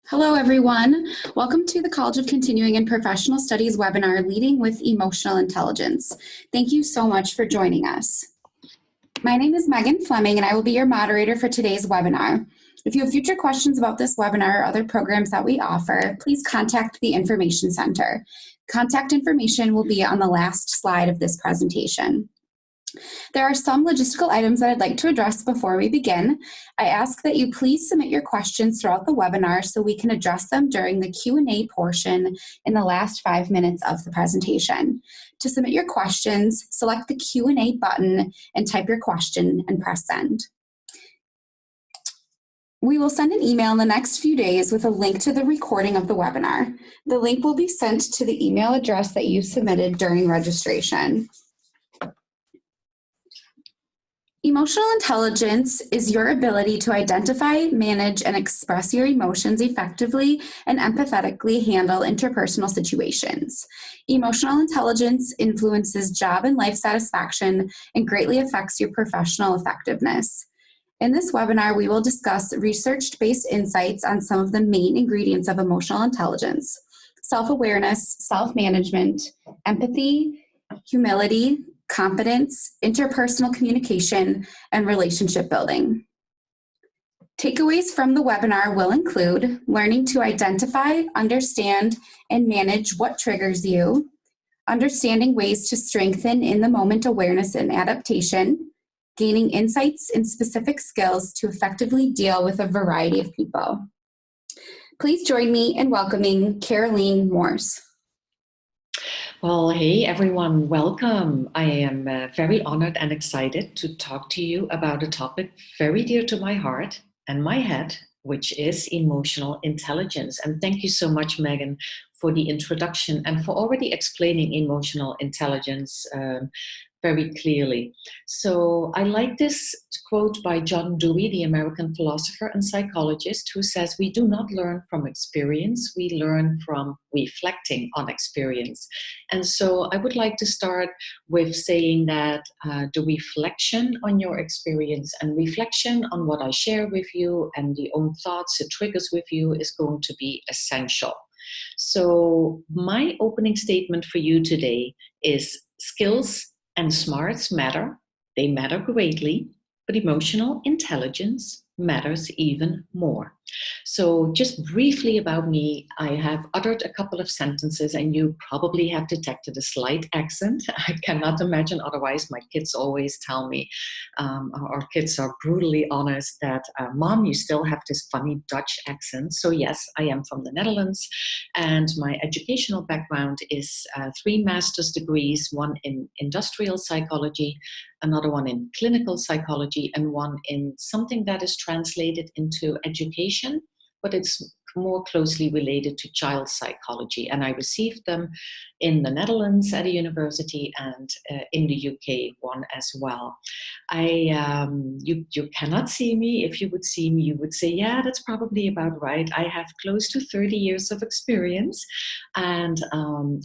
Hello, everyone. Welcome to the College of Continuing and Professional Studies webinar, Leading with Emotional Intelligence. Thank you so much for joining us. My name is Megan Fleming, and I will be your moderator for today's webinar. If you have future questions about this webinar or other programs that we offer, please contact the Information Center. Contact information will be on the last slide of this presentation. There are some logistical items that I'd like to address before we begin. I ask that you please submit your questions throughout the webinar so we can address them during the Q&A portion in the last 5 minutes of the presentation. To submit your questions, select the Q&A button and type your question and press send. We will send an email in the next few days with a link to the recording of the webinar. The link will be sent to the email address that you submitted during registration. Emotional intelligence is your ability to identify, manage, and express your emotions effectively and empathetically handle interpersonal situations. Emotional intelligence influences job and life satisfaction and greatly affects your professional effectiveness. In this webinar, we will discuss research-based insights on some of the main ingredients of emotional intelligence: self-awareness, self-management, empathy, humility, competence, interpersonal communication, and relationship building. Takeaways from the webinar will include learning to identify, understand, and manage what triggers you, understanding ways to strengthen in-the-moment awareness and adaptation, gaining insights and specific skills to effectively deal with a variety of people. Please join me in welcoming Carolien Morse. Well, hey everyone, welcome. I am very honored and excited to talk to you about a topic very dear to my heart and my head, which is emotional intelligence. And thank you so much, Megan, for the introduction and for already explaining emotional intelligence very clearly. So I like this quote by John Dewey, the American philosopher and psychologist, who says, "We do not learn from experience, we learn from reflecting on experience." And so I would like to start with saying that the reflection on your experience and reflection on what I share with you and the own thoughts it triggers with you is going to be essential. So my opening statement for you today is skills and smarts matter, they matter greatly, but emotional intelligence matters even more. So just briefly about me, I have uttered a couple of sentences and you probably have detected a slight accent. I cannot imagine otherwise. My kids always tell me, our kids are brutally honest that, Mom, you still have this funny Dutch accent. So yes, I am from the Netherlands and my educational background is 3 master's degrees, one in industrial psychology, another one in clinical psychology, and one in something that is translated into education, but it's more closely related to child psychology. And I received them in the Netherlands at a university and in the UK one as well. You cannot see me. If you would see me, you would say, yeah, that's probably about right. I have close to 30 years of experience, and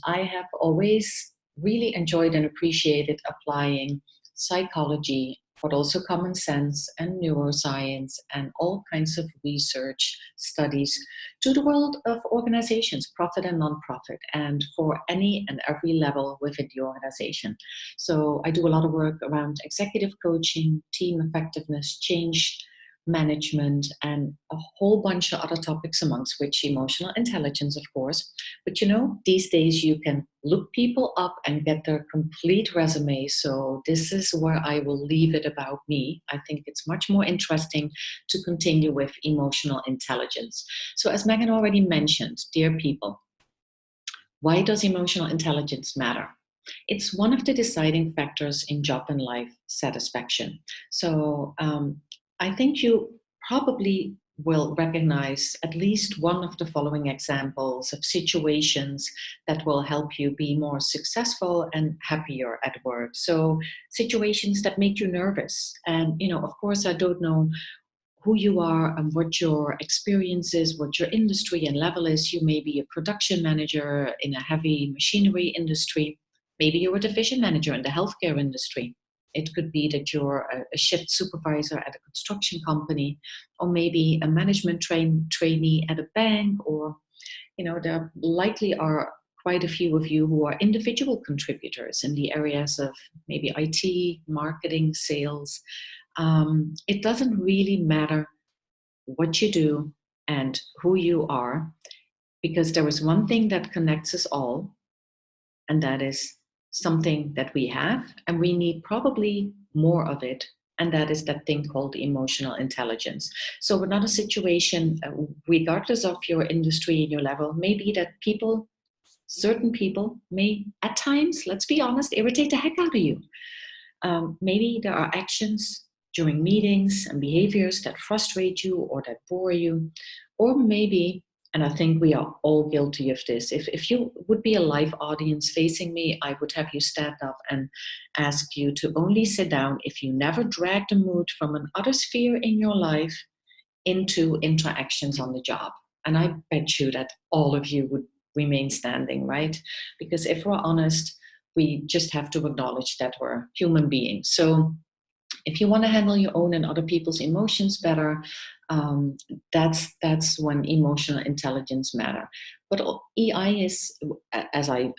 I have always really enjoyed and appreciated applying psychology, but also common sense and neuroscience and all kinds of research studies to the world of organizations, profit and non-profit, and for any and every level within the organization. So I do a lot of work around executive coaching, team effectiveness, change management, and a whole bunch of other topics, amongst which emotional intelligence, of course. But you know, these days you can look people up and get their complete resume. So this is where I will leave it about me. I think it's much more interesting to continue with emotional intelligence. So as Megan already mentioned, dear people, why does emotional intelligence matter? It's one of the deciding factors in job and life satisfaction. So I think you probably will recognize at least one of the following examples of situations that will help you be more successful and happier at work. So situations that make you nervous. And, you know, of course, I don't know who you are and what your experience is, what your industry and level is. You may be a production manager in a heavy machinery industry. Maybe you're a division manager in the healthcare industry. It could be that you're a shift supervisor at a construction company, or maybe a management trainee at a bank, or there likely are quite a few of you who are individual contributors in the areas of maybe IT, marketing, sales. It doesn't really matter what you do and who you are, because there is one thing that connects us all, and that is something that we have, and we need probably more of it, and that is that thing called emotional intelligence. So another situation, regardless of your industry and your level, may be that certain people may, at times, let's be honest, irritate the heck out of you. Maybe there are actions during meetings and behaviors that frustrate you or that bore you, or maybe, and I think we are all guilty of this, if you would be a live audience facing me, I would have you stand up and ask you to only sit down if you never drag the mood from another sphere in your life into interactions on the job. And I bet you that all of you would remain standing, right? Because if we're honest, we just have to acknowledge that we're human beings. So if you want to handle your own and other people's emotions better, that's when emotional intelligence matter. But EI is, as I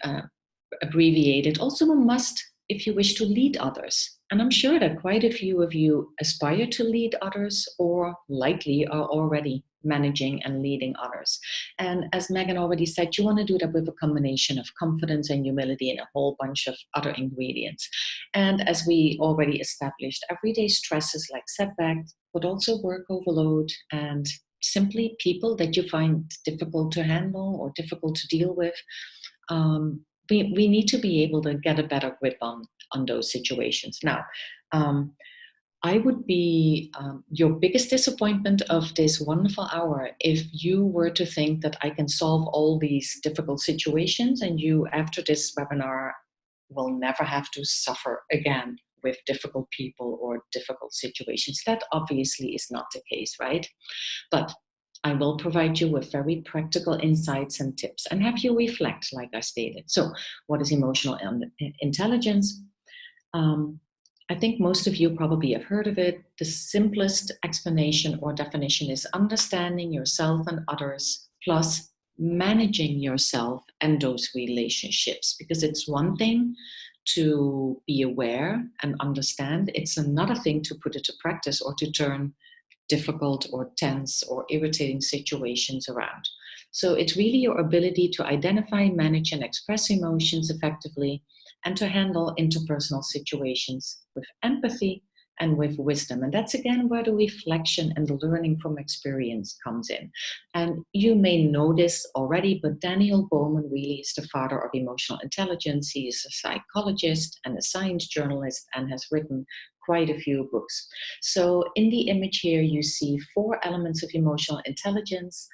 abbreviated, also a must if you wish to lead others. And I'm sure that quite a few of you aspire to lead others, or likely are already managing and leading others. And as Megan already said, you want to do that with a combination of confidence and humility and a whole bunch of other ingredients. And as we already established, everyday stresses like setbacks, but also work overload and simply people that you find difficult to handle or difficult to deal with, we need to be able to get a better grip on those situations. Now, I would be your biggest disappointment of this wonderful hour if you were to think that I can solve all these difficult situations and you, after this webinar, will never have to suffer again with difficult people or difficult situations. That obviously is not the case, right? But I will provide you with very practical insights and tips and have you reflect, like I stated. So what is emotional intelligence? I think most of you probably have heard of it. The simplest explanation or definition is understanding yourself and others, plus managing yourself and those relationships. Because it's one thing to be aware and understand. It's another thing to put it to practice or to turn difficult or tense or irritating situations around. So it's really your ability to identify, manage, and express emotions effectively, and to handle interpersonal situations with empathy and with wisdom. And that's again where the reflection and the learning from experience comes in. And you may know this already, but Daniel Goleman really is the father of emotional intelligence. He is a psychologist and a science journalist and has written quite a few books. So in the image here, you see 4 elements of emotional intelligence.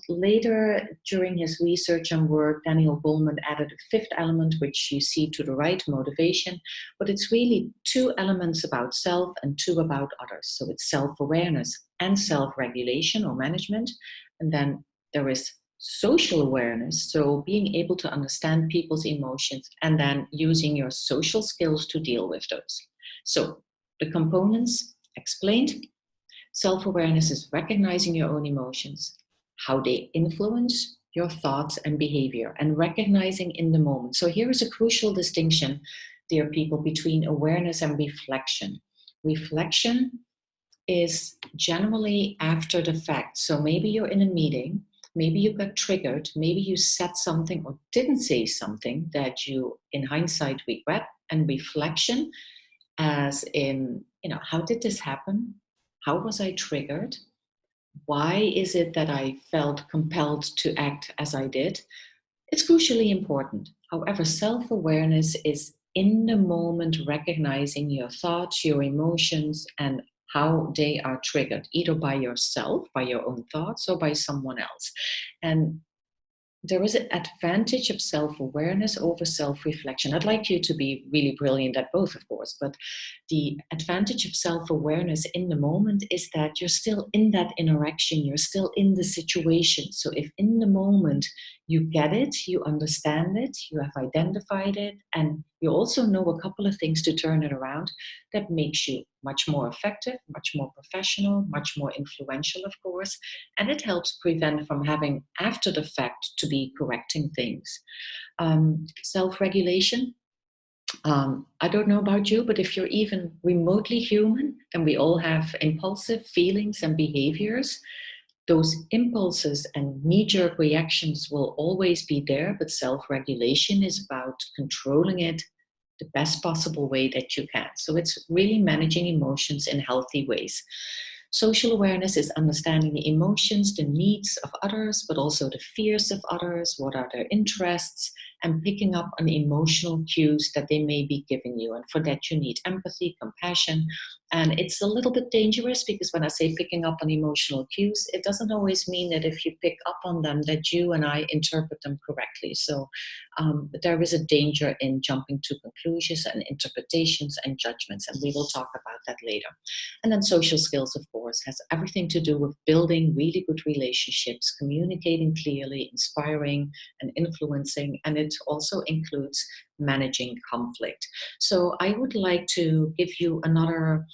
Later, during his research and work, Daniel Goleman added a 5th element, which you see to the right, motivation. But it's really 2 elements about self and 2 about others. So it's self-awareness and self-regulation or management. And then there is social awareness, so being able to understand people's emotions and then using your social skills to deal with those. So the components explained. Self-awareness is recognizing your own emotions, how they influence your thoughts and behavior, and recognizing in the moment. So here is a crucial distinction, dear people, between awareness and reflection. Reflection is generally after the fact. So maybe you're in a meeting, maybe you got triggered, maybe you said something or didn't say something that you, in hindsight, regret. And reflection, as in, how did this happen? How was I triggered? Why is it that I felt compelled to act as I did? It's crucially important. However, self-awareness is in the moment recognizing your thoughts, your emotions, and how they are triggered, either by yourself, by your own thoughts, or by someone else. And there is an advantage of self-awareness over self-reflection. I'd like you to be really brilliant at both, of course, but the advantage of self-awareness in the moment is that you're still in that interaction, you're still in the situation. So if in the moment You get it, you understand it, you have identified it, and you also know a couple of things to turn it around that makes you much more effective, much more professional, much more influential, of course, and it helps prevent from having after the fact to be correcting things. Self-regulation. I don't know about you, but if you're even remotely human, then we all have impulsive feelings and behaviors. Those impulses and knee-jerk reactions will always be there, but self-regulation is about controlling it the best possible way that you can. So it's really managing emotions in healthy ways. Social awareness is understanding the emotions, the needs of others, but also the fears of others, what are their interests, and picking up on emotional cues that they may be giving you. And for that, you need empathy, compassion. And it's a little bit dangerous because when I say picking up on emotional cues, it doesn't always mean that if you pick up on them, that you and I interpret them correctly. So there is a danger in jumping to conclusions and interpretations and judgments. And we will talk about that later. And then social skills, of course, has everything to do with building really good relationships, communicating clearly, inspiring and influencing. And it also includes managing conflict. So I would like to give you another,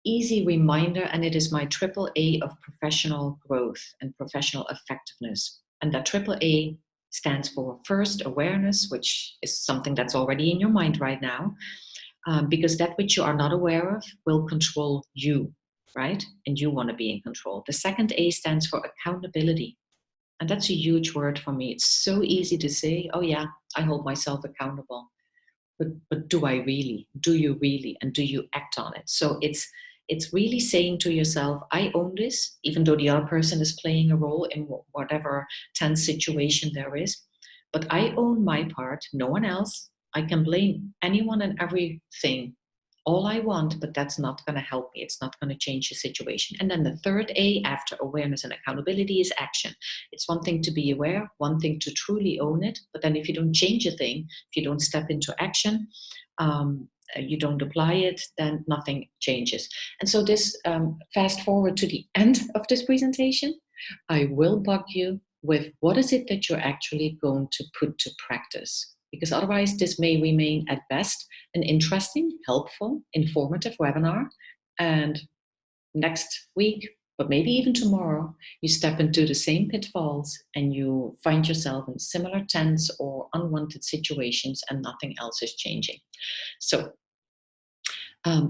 easy reminder, and it is my triple A of professional growth and professional effectiveness. And that triple A stands for first, awareness, which is something that's already in your mind right now. Because that which you are not aware of will control you, right? And you want to be in control. The second A stands for accountability. And that's a huge word for me. It's so easy to say, oh yeah, I hold myself accountable. But do I really? Do you really? And do you act on it? So it's really saying to yourself, I own this, even though the other person is playing a role in whatever tense situation there is. But I own my part, no one else. I can blame anyone and everything all I want, but that's not going to help me. It's not going to change the situation. And then the third A after awareness and accountability is action. It's one thing to be aware, one thing to truly own it. But then if you don't change a thing, if you don't step into action, you don't apply it, then nothing changes. And so this, fast forward to the end of this presentation, I will bug you with what is it that you're actually going to put to practice? Because otherwise this may remain at best an interesting, helpful, informative webinar. And next week, but maybe even tomorrow, you step into the same pitfalls and you find yourself in similar tense or unwanted situations and nothing else is changing. So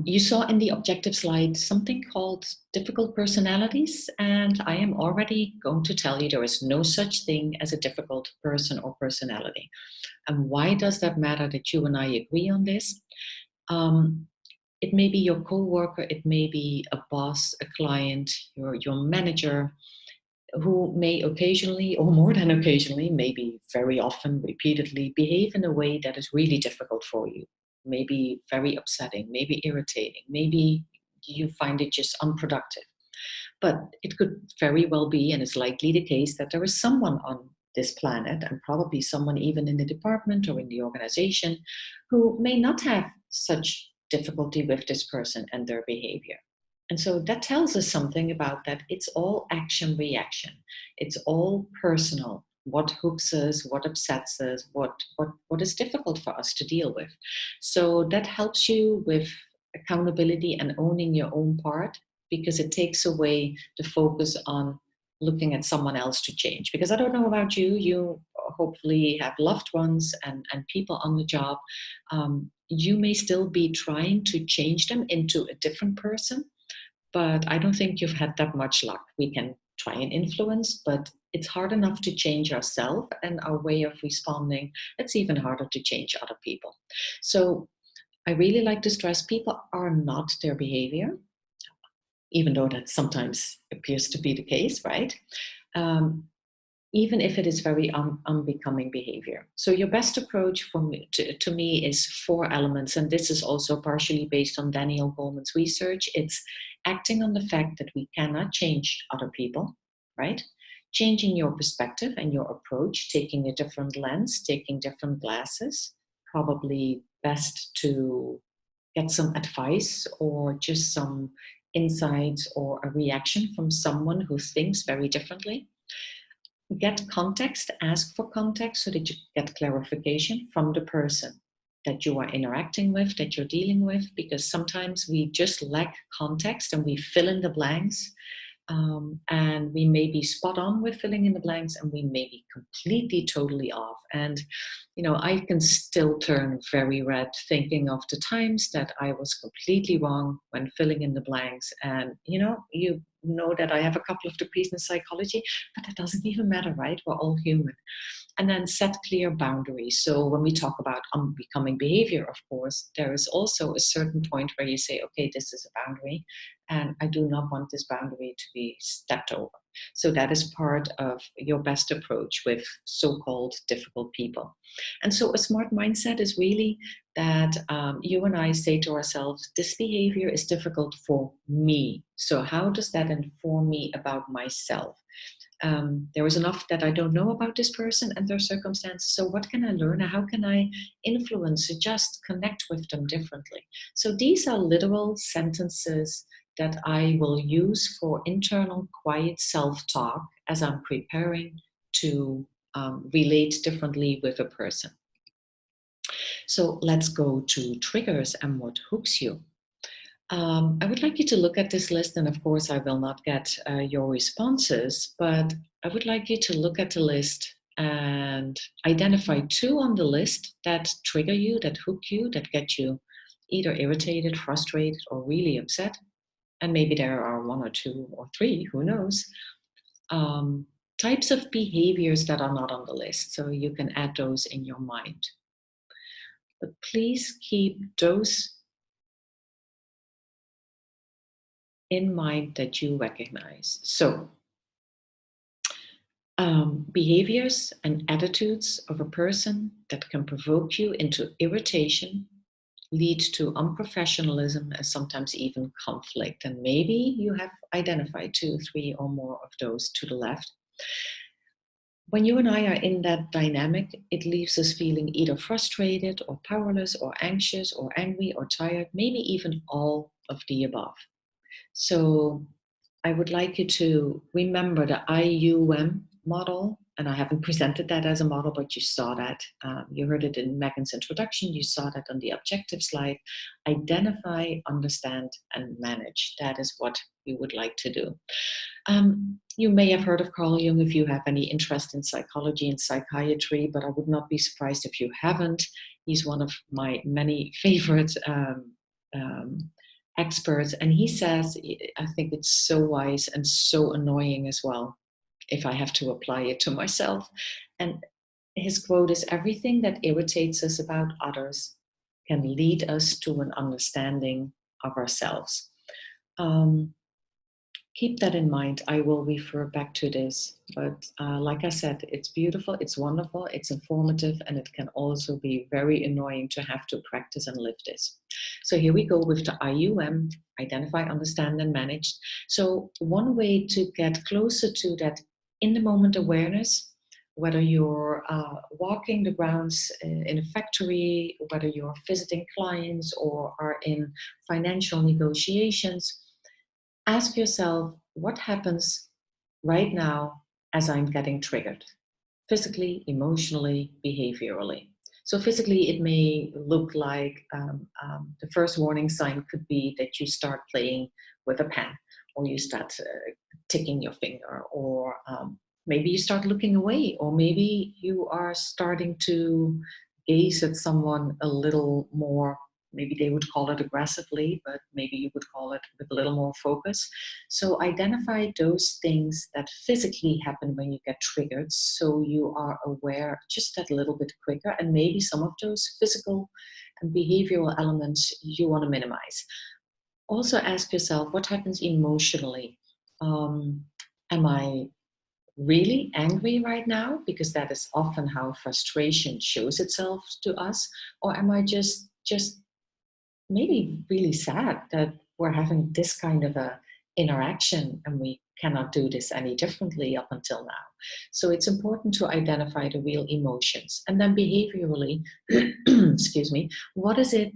you saw in the objective slide something called difficult personalities, and I am already going to tell you there is no such thing as a difficult person or personality. And why does that matter that you and I agree on this? It may be your coworker, it may be a boss, a client, your manager, who may occasionally, or more than occasionally, maybe very often, repeatedly, behave in a way that is really difficult for you. Maybe very upsetting, maybe irritating, maybe you find it just unproductive. But it could very well be, and it's likely the case, that there is someone on this planet, and probably someone even in the department or in the organization, who may not have such difficulty with this person and their behavior. And so that tells us something about that it's all action reaction. It's all personal. What hooks us, what upsets us, what is difficult for us to deal with. So that helps you with accountability and owning your own part, because it takes away the focus on looking at someone else to change. Because I don't know about you, you hopefully have loved ones and people on the job. You may still be trying to change them into a different person, but I don't think you've had that much luck. We can try and influence, but it's hard enough to change ourselves and our way of responding. It's even harder to change other people. So I really like to stress people are not their behavior, even though that sometimes appears to be the case, right? Even if it is very unbecoming behavior. So your best approach to me is 4 elements, and this is also partially based on Daniel Goleman's research. It's acting on the fact that we cannot change other people, right? Changing your perspective and your approach, taking a different lens, taking different glasses, probably best to get some advice or just some insights or a reaction from someone who thinks very differently. get context, ask for context so that you get clarification from the person that you are interacting with, that you're dealing with, because sometimes we just lack context and we fill in the blanks. And we may be spot on with filling in the blanks, and we may be completely, totally off. And, I can still turn very red thinking of the times that I was completely wrong when filling in the blanks. And, you know that I have a couple of degrees in psychology, but that doesn't even matter, right? We're all human. And then set clear boundaries. So when we talk about unbecoming behavior, of course, there is also a certain point where you say, okay, this is a boundary, and I do not want this boundary to be stepped over. So that is part of your best approach with so-called difficult people. And so a smart mindset is really that you and I say to ourselves, this behavior is difficult for me. So how does that inform me about myself? There is enough that I don't know about this person and their circumstances. So what can I learn? How can I influence, adjust, connect with them differently? So these are literal sentences that I will use for internal quiet self-talk as I'm preparing to relate differently with a person. So let's go to triggers and what hooks you. I would like you to look at this list, and of course I will not get your responses, but I would like you to look at the list and identify 2 on the list that trigger you, that hook you, that get you either irritated, frustrated, or really upset. And maybe there are 1 or 2 or 3, who knows, types of behaviors that are not on the list. So you can add those in your mind. But please keep those in mind that you recognize. So, behaviors and attitudes of a person that can provoke you into irritation, lead to unprofessionalism, and sometimes even conflict. And maybe you have identified 2, 3, or more of those to the left. When you and I are in that dynamic, it leaves us feeling either frustrated or powerless or anxious or angry or tired, maybe even all of the above. So I would like you to remember the IUM model, and I haven't presented that as a model, but you saw that. You heard it in Megan's introduction. You saw that on the objective slide. Identify, understand, and manage. That is what you would like to do. You may have heard of Carl Jung if you have any interest in psychology and psychiatry, but I would not be surprised if you haven't. He's one of my many favorite experts, and he says, I think it's so wise and so annoying as well, if I have to apply it to myself. And his quote is, everything that irritates us about others can lead us to an understanding of ourselves. Keep that in mind. I will refer back to this, but like I said, it's beautiful, it's wonderful, it's informative, and it can also be very annoying to have to practice and live this. So here we go with the IUM, identify, understand, and manage. So one way to get closer to that in the moment awareness, whether you're walking the grounds in a factory, whether you're visiting clients or are in financial negotiations, ask yourself, what happens right now as I'm getting triggered? Physically, emotionally, behaviorally. So physically, it may look like the first warning sign could be that you start playing with a pen, or you start ticking your finger, or maybe you start looking away, or maybe you are starting to gaze at someone a little more. Maybe they would call it aggressively, but maybe you would call it with a little more focus. So identify those things that physically happen when you get triggered, so you are aware just that little bit quicker, and maybe some of those physical and behavioral elements you want to minimize. Also ask yourself, what happens emotionally? Am I really angry right now? Because that is often how frustration shows itself to us. Or am I just maybe really sad that we're having this kind of a interaction and we cannot do this any differently up until now. So it's important to identify the real emotions. And then behaviorally, excuse me, what is it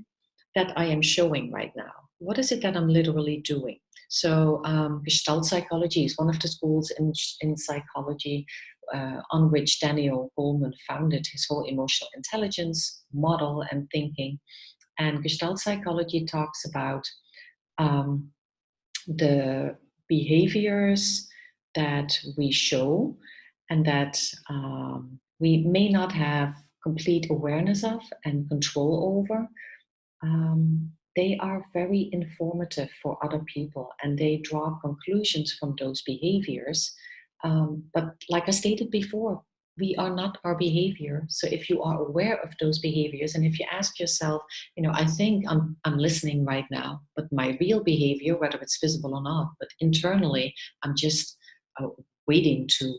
that I am showing right now? What is it that I'm literally doing? So Gestalt psychology is one of the schools in psychology on which Daniel Goleman founded his whole emotional intelligence model and thinking. And Gestalt psychology talks about the behaviors that we show and that we may not have complete awareness of and control over. They are very informative for other people, and they draw conclusions from those behaviors. But like I stated before, we are not our behavior. So if you are aware of those behaviors, and if you ask yourself, I think I'm listening right now, but my real behavior, whether it's visible or not, but internally, I'm just waiting to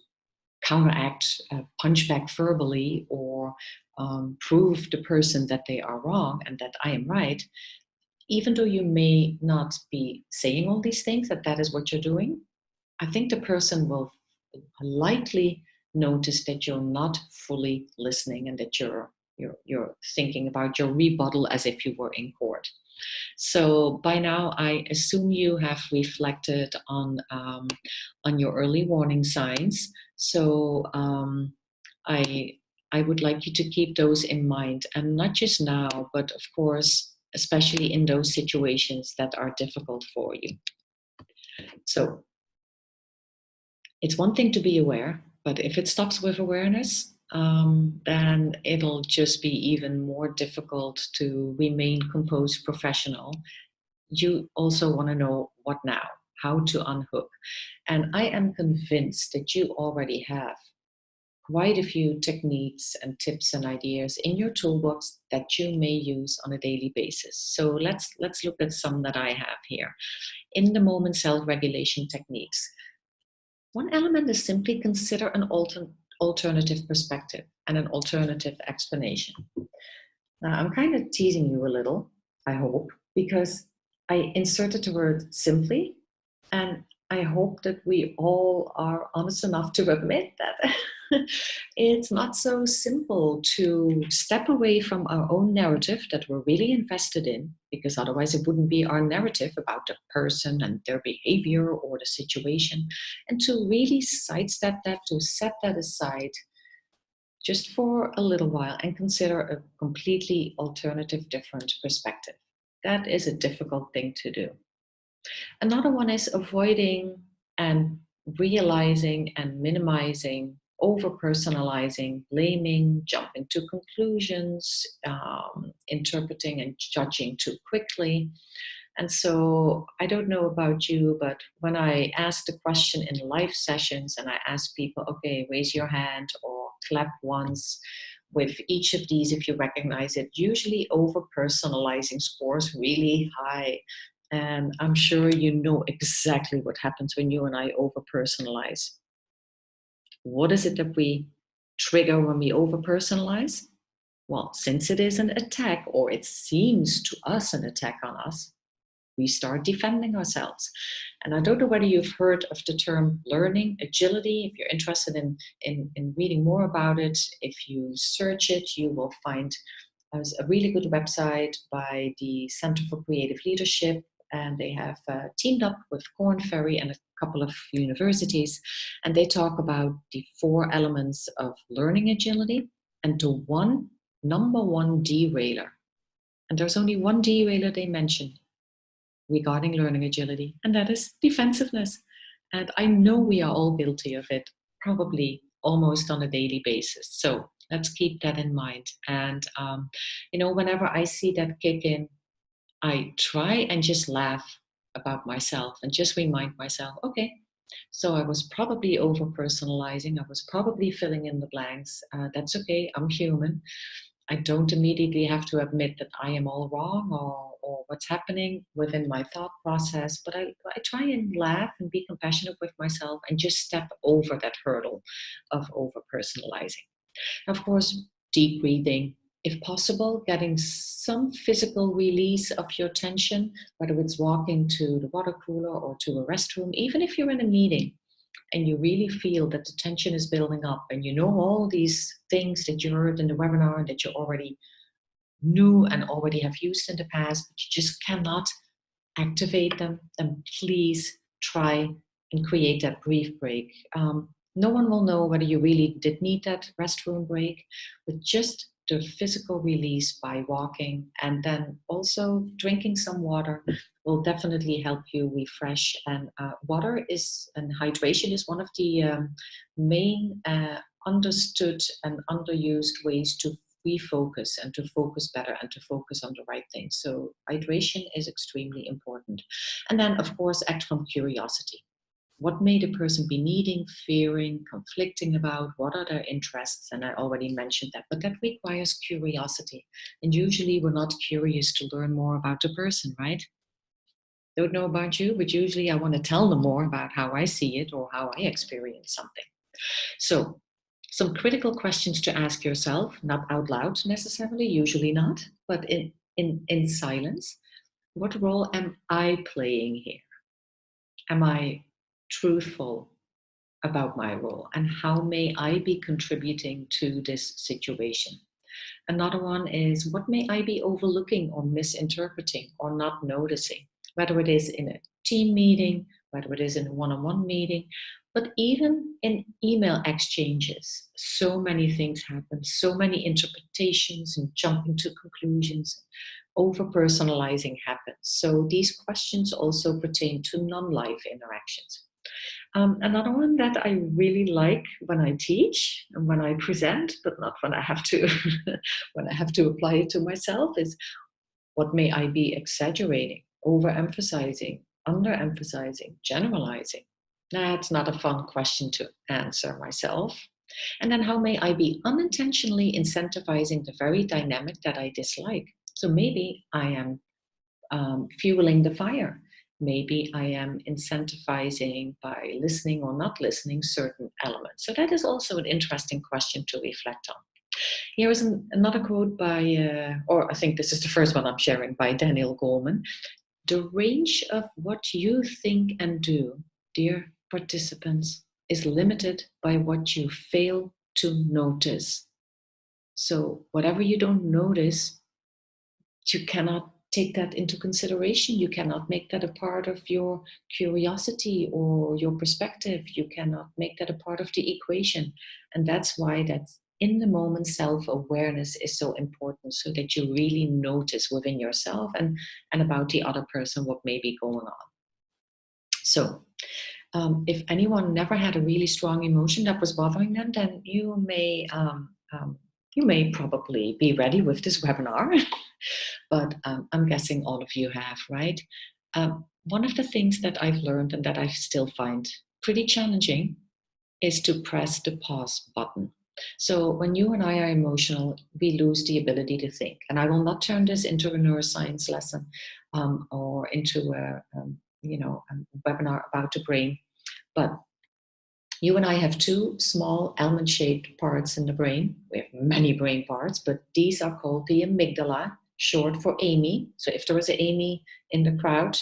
counteract, punch back verbally, or prove the person that they are wrong and that I am right. Even though you may not be saying all these things, that is what you're doing, I think the person will likely notice that you're not fully listening and that you're thinking about your rebuttal as if you were in court. So by now, I assume you have reflected on your early warning signs. So I would like you to keep those in mind, and not just now, but of course, especially in those situations that are difficult for you. So it's one thing to be aware, but if it stops with awareness, then it'll just be even more difficult to remain composed professional. You also want to know what now, how to unhook. And I am convinced that you already have quite a few techniques and tips and ideas in your toolbox that you may use on a daily basis. So let's look at some that I have here. In the moment self-regulation techniques, one element is simply consider an alternative perspective and an alternative explanation. Now, I'm kind of teasing you a little, I hope, because I inserted the word simply, and I hope that we all are honest enough to admit that it's not so simple to step away from our own narrative that we're really invested in, because otherwise it wouldn't be our narrative about the person and their behavior or the situation, and to really sidestep that, to set that aside just for a little while and consider a completely alternative, different perspective. That is a difficult thing to do. Another one is avoiding and realizing and minimizing, over personalizing, blaming, jumping to conclusions, interpreting and judging too quickly. And so I don't know about you, but when I ask the question in live sessions and I ask people, okay, raise your hand or clap once with each of these if you recognize it, usually over personalizing scores really high. And I'm sure you know exactly what happens when you and I over-personalize. What is it that we trigger when we over-personalize? Well, since it is an attack, or it seems to us an attack on us, we start defending ourselves. And I don't know whether you've heard of the term learning agility. If you're interested in reading more about it, if you search it, you will find a really good website by the Center for Creative Leadership. And they have teamed up with Korn Ferry and a couple of universities. And they talk about the 4 elements of learning agility and the number one derailer. And there's only one derailer they mention regarding learning agility, and that is defensiveness. And I know we are all guilty of it, probably almost on a daily basis. So let's keep that in mind. And, whenever I see that kick in, I try and just laugh about myself and just remind myself, okay, so I was probably over personalizing. I was probably filling in the blanks. That's okay. I'm human. I don't immediately have to admit that I am all wrong or what's happening within my thought process, but I try and laugh and be compassionate with myself and just step over that hurdle of over personalizing. Of course, deep breathing, if possible, getting some physical release of your tension, whether it's walking to the water cooler or to a restroom, even if you're in a meeting and you really feel that the tension is building up and you know all these things that you heard in the webinar and that you already knew and already have used in the past, but you just cannot activate them, then please try and create that brief break. No one will know whether you really did need that restroom break, but just the physical release by walking and then also drinking some water will definitely help you refresh. And water is, and hydration is one of the main understood and underused ways to refocus and to focus better and to focus on the right things. So hydration is extremely important. And then, of course, act from curiosity. What may the person be needing, fearing, conflicting about? What are their interests? And I already mentioned that, but that requires curiosity. And usually we're not curious to learn more about the person, right? Don't know about you, but usually I want to tell them more about how I see it or how I experience something. So, some critical questions to ask yourself, not out loud necessarily, usually not, but in silence. What role am I playing here? Am I truthful about my role? And how may I be contributing to this situation? Another one is, what may I be overlooking or misinterpreting or not noticing? Whether it is in a team meeting, whether it is in a one-on-one meeting, but even in email exchanges, so many things happen, so many interpretations and jumping to conclusions, over personalizing happens. So these questions also pertain to non-live interactions. Another one that I really like when I teach and when I present, but not when I have to when I have to apply it to myself, is what may I be exaggerating, overemphasizing, underemphasizing, generalizing? That's not a fun question to answer myself. And then how may I be unintentionally incentivizing the very dynamic that I dislike? So maybe I am fueling the fire. Maybe I am incentivizing by listening or not listening certain elements. So that is also an interesting question to reflect on. Here is another quote by, or I think this is the first one I'm sharing, by Daniel Goleman. The range of what you think and do, dear participants, is limited by what you fail to notice. So whatever you don't notice, you cannot take that into consideration. You cannot make that a part of your curiosity or your perspective. You cannot make that a part of the equation. And that's why that in the moment self-awareness is so important, so that you really notice within yourself and about the other person what may be going on. So if anyone never had a really strong emotion that was bothering them, then you may probably be ready with this webinar. But I'm guessing all of you have, right? One of the things that I've learned and that I still find pretty challenging is to press the pause button. So when you and I are emotional, we lose the ability to think. And I will not turn this into a neuroscience lesson or into a webinar about the brain. But you and I have two small almond-shaped parts in the brain. We have many brain parts, but these are called the amygdala, short for Amy. So if there is an Amy in the crowd,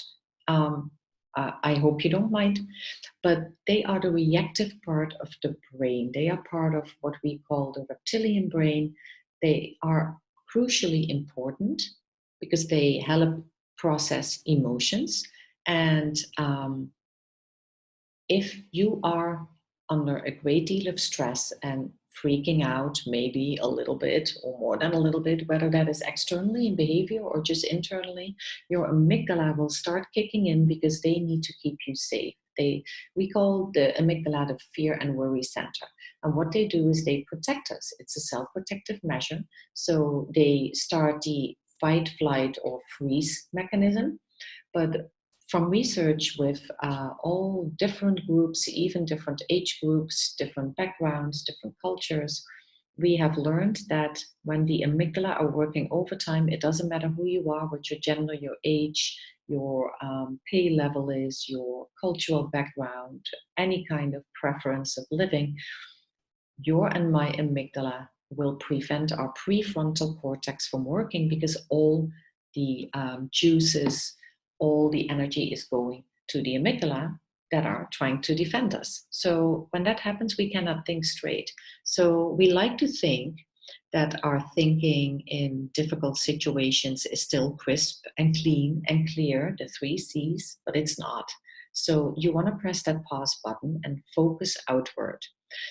I hope you don't mind. But they are the reactive part of the brain. They are part of what we call the reptilian brain. They are crucially important because they help process emotions. And if you are under a great deal of stress and freaking out, maybe a little bit or more than a little bit, whether that is externally in behavior or just internally, your amygdala will start kicking in because they need to keep you safe. We call the amygdala the fear and worry center. And what they do is they protect us. It's a self-protective measure. So they start the fight, flight, or freeze mechanism. But from research with all different groups, even different age groups, different backgrounds, different cultures, we have learned that when the amygdala are working overtime, it doesn't matter who you are, what your gender, your age, your pay level is, your cultural background, any kind of preference of living, your and my amygdala will prevent our prefrontal cortex from working because all the juices, all the energy is going to the amygdala that are trying to defend us. So when that happens, we cannot think straight. So we like to think that our thinking in difficult situations is still crisp and clean and clear, the 3 C's, but it's not. So you want to press that pause button and focus outward.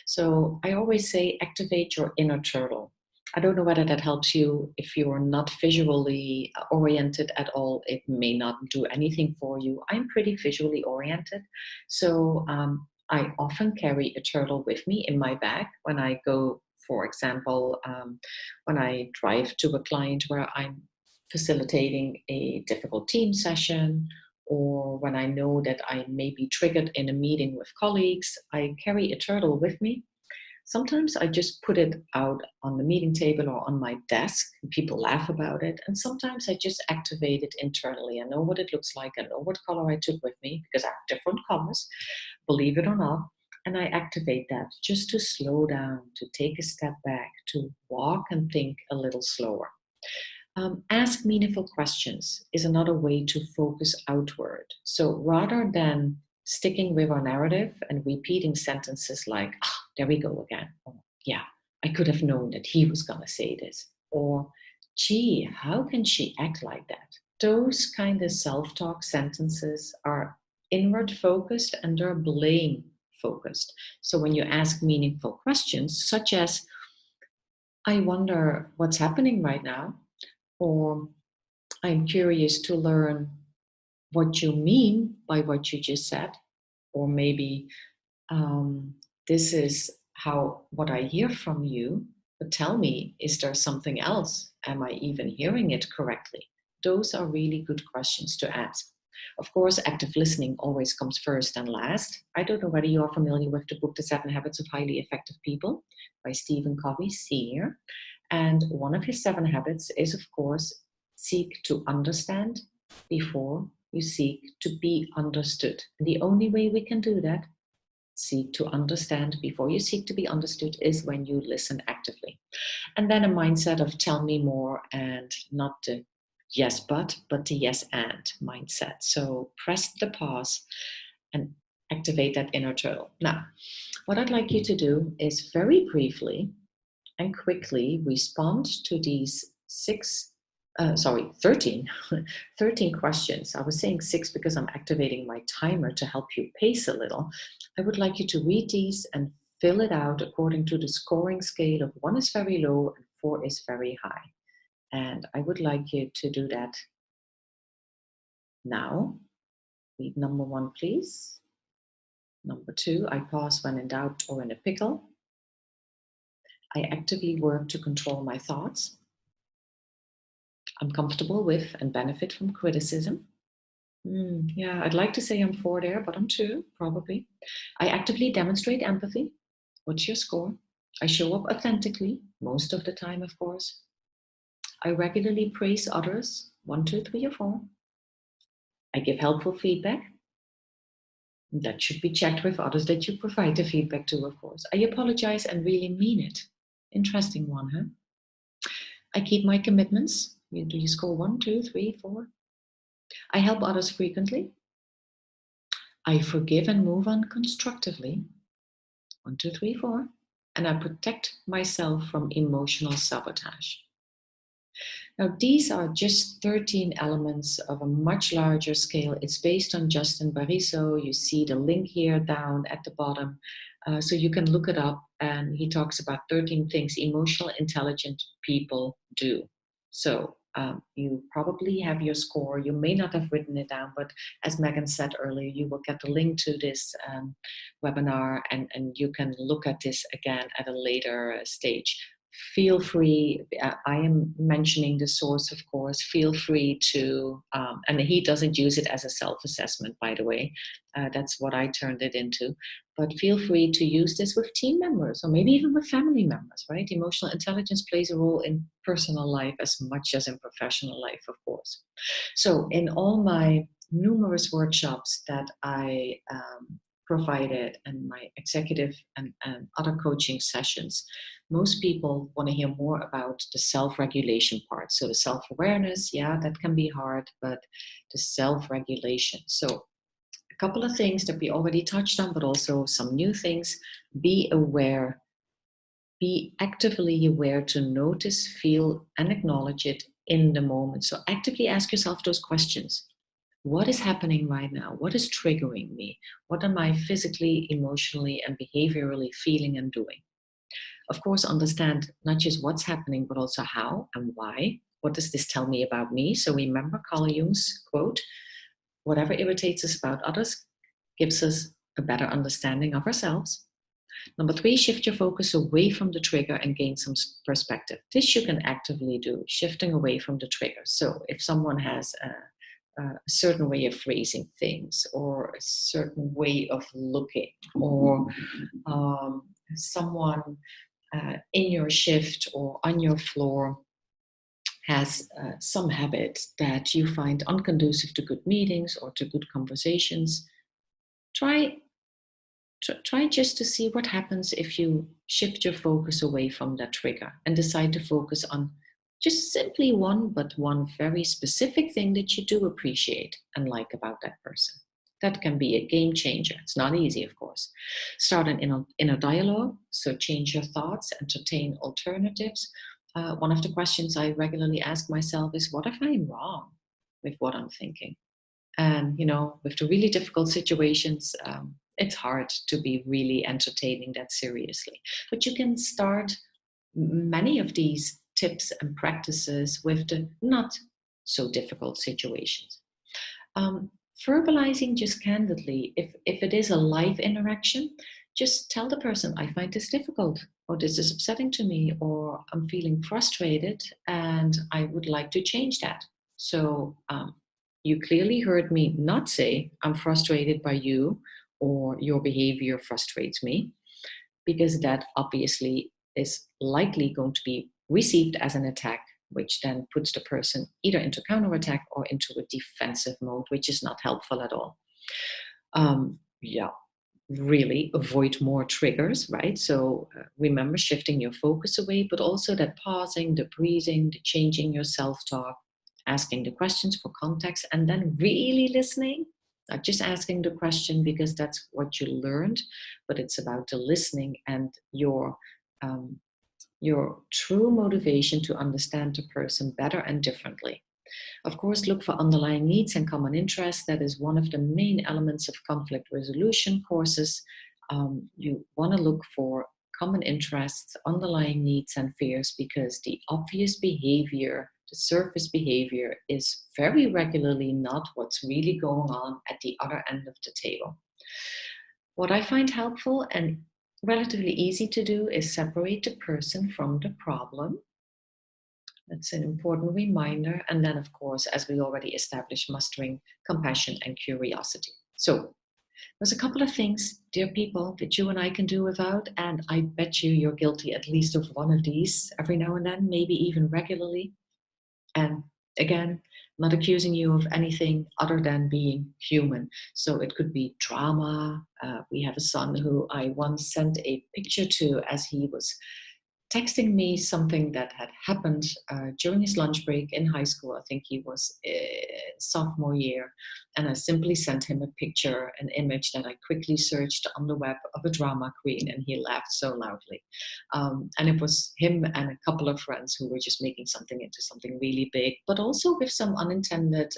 So I always say activate your inner turtle. I don't know whether that helps you. If you're not visually oriented at all, it may not do anything for you. I'm pretty visually oriented. So I often carry a turtle with me in my bag when I go, for example, when I drive to a client where I'm facilitating a difficult team session, or when I know that I may be triggered in a meeting with colleagues, I carry a turtle with me. Sometimes I just put it out on the meeting table or on my desk, and people laugh about it. And sometimes I just activate it internally. I know what it looks like. I know what color I took with me because I have different colors, believe it or not. And I activate that just to slow down, to take a step back, to walk and think a little slower. Ask meaningful questions is another way to focus outward. So rather than sticking with our narrative and repeating sentences like, oh, there we go again. Or, yeah, I could have known that he was going to say this. Or, gee, how can she act like that? Those kind of self-talk sentences are inward focused and they're blame focused. So when you ask meaningful questions, such as, I wonder what's happening right now, or I'm curious to learn what you mean by what you just said, or maybe this is how what I hear from you, but tell me, is there something else? Am I even hearing it correctly? Those are really good questions to ask. Of course, active listening always comes first and last. I don't know whether you are familiar with the book, The 7 Habits of Highly Effective People by Stephen Covey Sr. And one of his 7 habits is, of course, seek to understand before you seek to be understood. And the only way we can do that, seek to understand before you seek to be understood, is when you listen actively. And then a mindset of tell me more, and not the yes but the yes and mindset. So press the pause and activate that inner turtle. Now, what I'd like you to do is very briefly and quickly respond to these 13, 13 questions. I was saying 6 because I'm activating my timer to help you pace a little. I would like you to read these and fill it out according to the scoring scale of 1 is very low and 4 is very high. And I would like you to do that now. Read number 1, please. Number 2, I pause when in doubt or in a pickle. I actively work to control my thoughts. I'm comfortable with and benefit from criticism. Yeah, I'd like to say I'm 4 there, but I'm 2, probably. I actively demonstrate empathy. What's your score? I show up authentically, most of the time, of course. I regularly praise others. 1, 2, 3, or 4. I give helpful feedback. That should be checked with others that you provide the feedback to, of course. I apologize and really mean it. Interesting one, huh? I keep my commitments. Do you score 1, 2, 3, 4? I help others frequently. I forgive and move on constructively. 1, 2, 3, 4. And I protect myself from emotional sabotage. Now, these are just 13 elements of a much larger scale. It's based on Justin Bariso. You see the link here down at the bottom. So you can look it up. And he talks about 13 things emotional intelligent people do. So you probably have your score. You may not have written it down, but as Megan said earlier, you will get the link to this webinar, and you can look at this again at a later stage. Feel free, I am mentioning the source, of course, feel free to, and he doesn't use it as a self-assessment, by the way, that's what I turned it into, but feel free to use this with team members or maybe even with family members, right? Emotional intelligence plays a role in personal life as much as in professional life, of course. So in all my numerous workshops that I provided and my executive and other coaching sessions, most people want to hear more about the self-regulation part. So the self-awareness, yeah, that can be hard, but the self-regulation. So a couple of things that we already touched on, but also some new things. Be aware, be actively aware to notice, feel, and acknowledge it in the moment. So actively ask yourself those questions. What is happening right now? What is triggering me? What am I physically, emotionally, and behaviorally feeling and doing? Of course, understand not just what's happening, but also how and why. What does this tell me about me? So remember Carl Jung's quote, whatever irritates us about others gives us a better understanding of ourselves. Number 3, shift your focus away from the trigger and gain some perspective. This you can actively do, shifting away from the trigger. So if someone has a certain way of phrasing things, or a certain way of looking, or someone in your shift or on your floor has some habit that you find unconducive to good meetings or to good conversations, try just to see what happens if you shift your focus away from that trigger and decide to focus on just simply one very specific thing that you do appreciate and like about that person. That can be a game changer. It's not easy, of course. Start an inner dialogue, so change your thoughts, entertain alternatives. One of the questions I regularly ask myself is, what if I'm wrong with what I'm thinking? And, with the really difficult situations, it's hard to be really entertaining that seriously. But you can start many of these tips and practices with the not so difficult situations. Verbalizing just candidly, if it is a live interaction, just tell the person, I find this difficult, or this is upsetting to me, or I'm feeling frustrated and I would like to change that. So you clearly heard me not say, I'm frustrated by you, or your behavior frustrates me, because that obviously is likely going to be received as an attack, which then puts the person either into counterattack or into a defensive mode, which is not helpful at all. Yeah, really avoid more triggers, right? So remember shifting your focus away, but also that pausing, the breathing, the changing your self-talk, asking the questions for context, and then really listening. Not just asking the question because that's what you learned, but it's about the listening and your true motivation to understand the person better and differently. Of course, look for underlying needs and common interests. That is one of the main elements of conflict resolution courses. You want to look for common interests, underlying needs, and fears, because the obvious behavior, the surface behavior, is very regularly not what's really going on at the other end of the table. What I find helpful and relatively easy to do is separate the person from the problem. That's an important reminder. And then, of course, as we already established, mastering compassion and curiosity. So there's a couple of things, dear people, that you and I can do without. And I bet you're guilty at least of one of these every now and then, maybe even regularly. And again, not accusing you of anything other than being human. So it could be drama. We have a son who I once sent a picture to as he was texting me something that had happened during his lunch break in high school. I think he was sophomore year. And I simply sent him a picture, an image that I quickly searched on the web of a drama queen, and he laughed so loudly. And it was him and a couple of friends who were just making something into something really big, but also with some unintended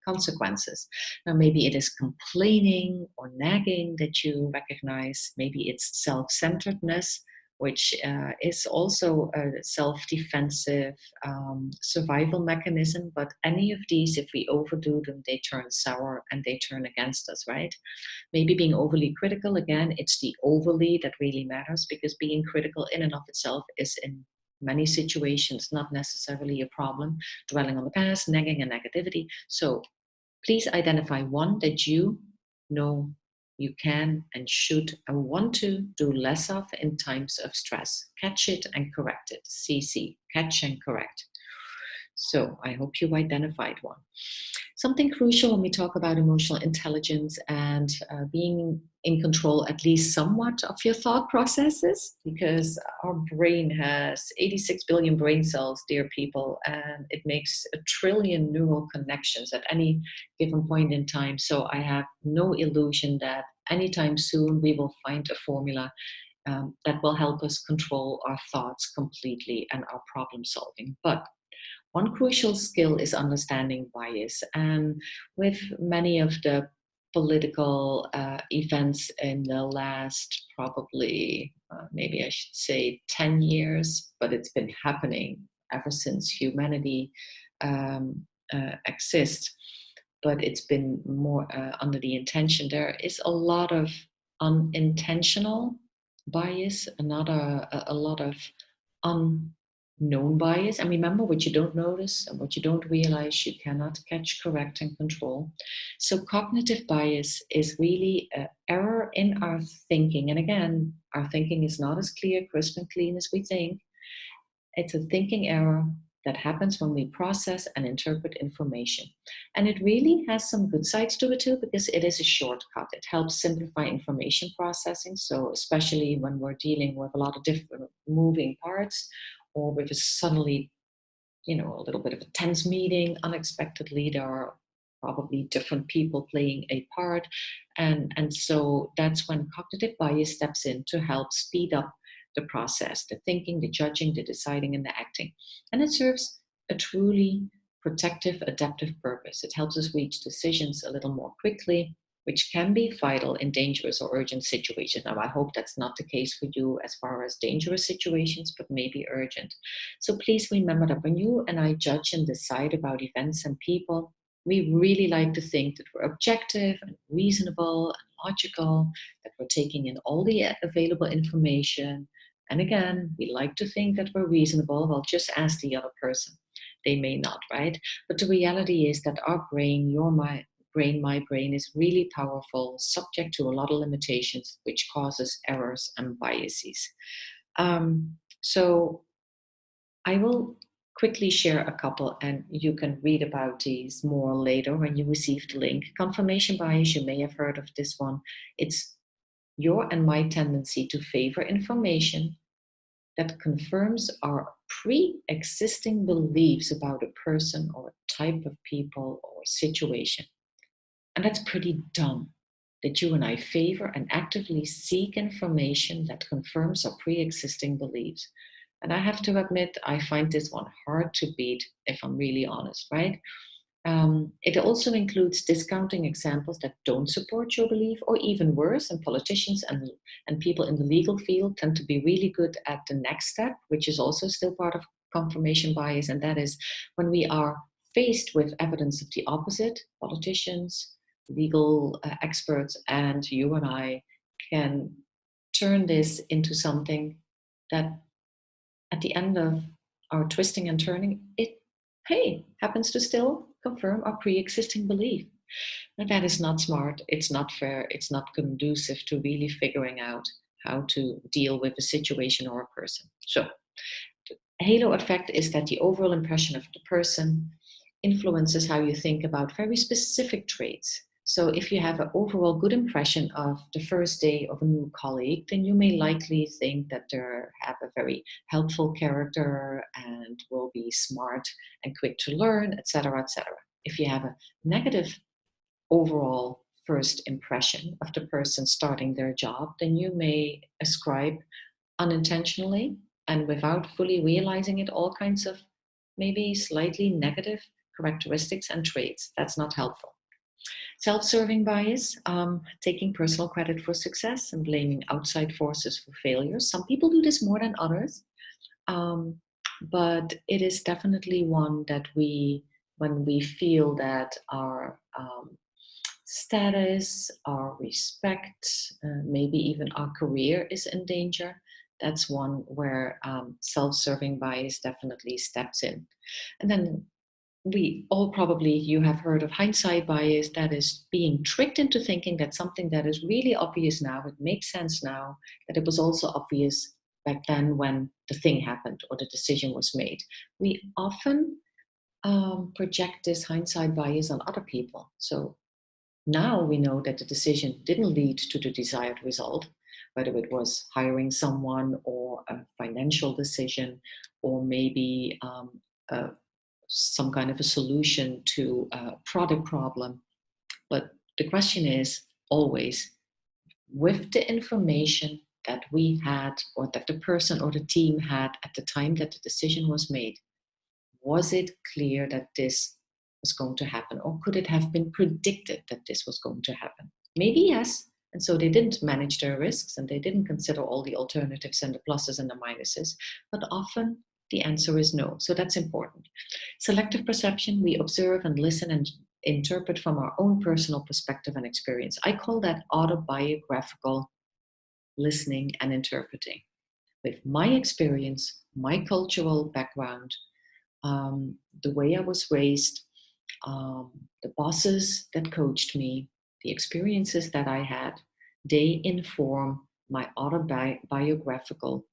consequences. Now, maybe it is complaining or nagging that you recognize. Maybe it's self-centeredness, which is also a self-defensive survival mechanism. But any of these, if we overdo them, they turn sour and they turn against us, right? Maybe being overly critical, again, it's the overly that really matters, because being critical in and of itself is in many situations not necessarily a problem. Dwelling on the past, nagging and negativity. So please identify one that you know you can and should and want to do less of in times of stress. Catch it and correct it. CC, catch and correct. So I hope you identified one. Something crucial when we talk about emotional intelligence and being in control, at least somewhat, of your thought processes, because our brain has 86 billion brain cells, dear people, and it makes 1 trillion neural connections at any given point in time. So I have no illusion that anytime soon we will find a formula that will help us control our thoughts completely and our problem solving. But One crucial skill is understanding bias. And with many of the political events in the last probably, maybe I should say 10 years, but it's been happening ever since humanity exists. But it's been more under the intention. There is a lot of unintentional bias, a lot of unknown bias. And remember, what you don't notice and what you don't realize, you cannot catch, correct, and control. So cognitive bias is really an error in our thinking. And again, our thinking is not as clear, crisp, and clean as we think. It's a thinking error that happens when we process and interpret information. And it really has some good sides to it too, because it is a shortcut. It helps simplify information processing. So especially when we're dealing with a lot of different moving parts, or with a suddenly, a little bit of a tense meeting, unexpectedly, there are probably different people playing a part. And so that's when cognitive bias steps in to help speed up the process, the thinking, the judging, the deciding, and the acting. And it serves a truly protective, adaptive purpose. It helps us reach decisions a little more quickly, which can be vital in dangerous or urgent situations. Now, I hope that's not the case for you as far as dangerous situations, but maybe urgent. So please remember that when you and I judge and decide about events and people, we really like to think that we're objective and reasonable and logical, that we're taking in all the available information. And again, we like to think that we're reasonable. Well, just ask the other person. They may not, right? But the reality is that our brain, my brain is really powerful, subject to a lot of limitations, which causes errors and biases. So I will quickly share a couple, and you can read about these more later when you receive the link. Confirmation bias, you may have heard of this one. It's your and my tendency to favor information that confirms our pre-existing beliefs about a person or a type of people or situation. And that's pretty dumb, that you and I favor and actively seek information that confirms our pre-existing beliefs. And I have to admit, I find this one hard to beat, if I'm really honest, right? It also includes discounting examples that don't support your belief, or even worse, and politicians and people in the legal field tend to be really good at the next step, which is also still part of confirmation bias, and that is when we are faced with evidence of the opposite, politicians, legal experts, and you and I can turn this into something that at the end of our twisting and turning, it happens to still confirm our pre-existing belief. And that is not smart, it's not fair, it's not conducive to really figuring out how to deal with a situation or a person. So the halo effect is that the overall impression of the person influences how you think about very specific traits. So if you have an overall good impression of the first day of a new colleague, then you may likely think that they have a very helpful character and will be smart and quick to learn, etc., etc. If you have a negative overall first impression of the person starting their job, then you may ascribe unintentionally and without fully realizing it all kinds of maybe slightly negative characteristics and traits. That's not helpful. Self-serving bias, taking personal credit for success and blaming outside forces for failures. Some people do this more than others, but it is definitely one that when we feel that our status, our respect, maybe even our career is in danger, that's one where self-serving bias definitely steps in. And then you have heard of hindsight bias, that is being tricked into thinking that something that is really obvious now, it makes sense now, that it was also obvious back then when the thing happened or the decision was made. We often project this hindsight bias on other people. So now we know that the decision didn't lead to the desired result, whether it was hiring someone or a financial decision, or maybe some kind of a solution to a product problem. But the question is always, with the information that we had, or that the person or the team had at the time that the decision was made, was it clear that this was going to happen? Or could it have been predicted that this was going to happen? Maybe yes. And so they didn't manage their risks and they didn't consider all the alternatives and the pluses and the minuses. But often the answer is no. So that's important. Selective perception, we observe and listen and interpret from our own personal perspective and experience. I call that autobiographical listening and interpreting. With my experience, my cultural background, the way I was raised, the bosses that coached me, the experiences that I had, they inform my autobiographical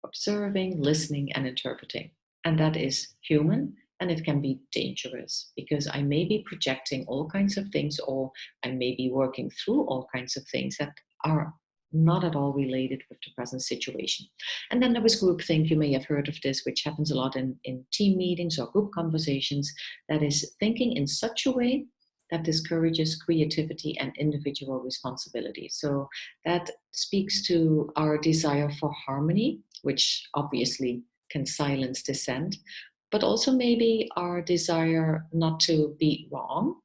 observing, listening, and interpreting. And that is human, and it can be dangerous because I may be projecting all kinds of things, or I may be working through all kinds of things that are not at all related with the present situation. And then there was groupthink. You may have heard of this, which happens a lot in team meetings or group conversations. That is thinking in such a way that discourages creativity and individual responsibility. So that speaks to our desire for harmony, which obviously can silence dissent, but also maybe our desire not to be wrong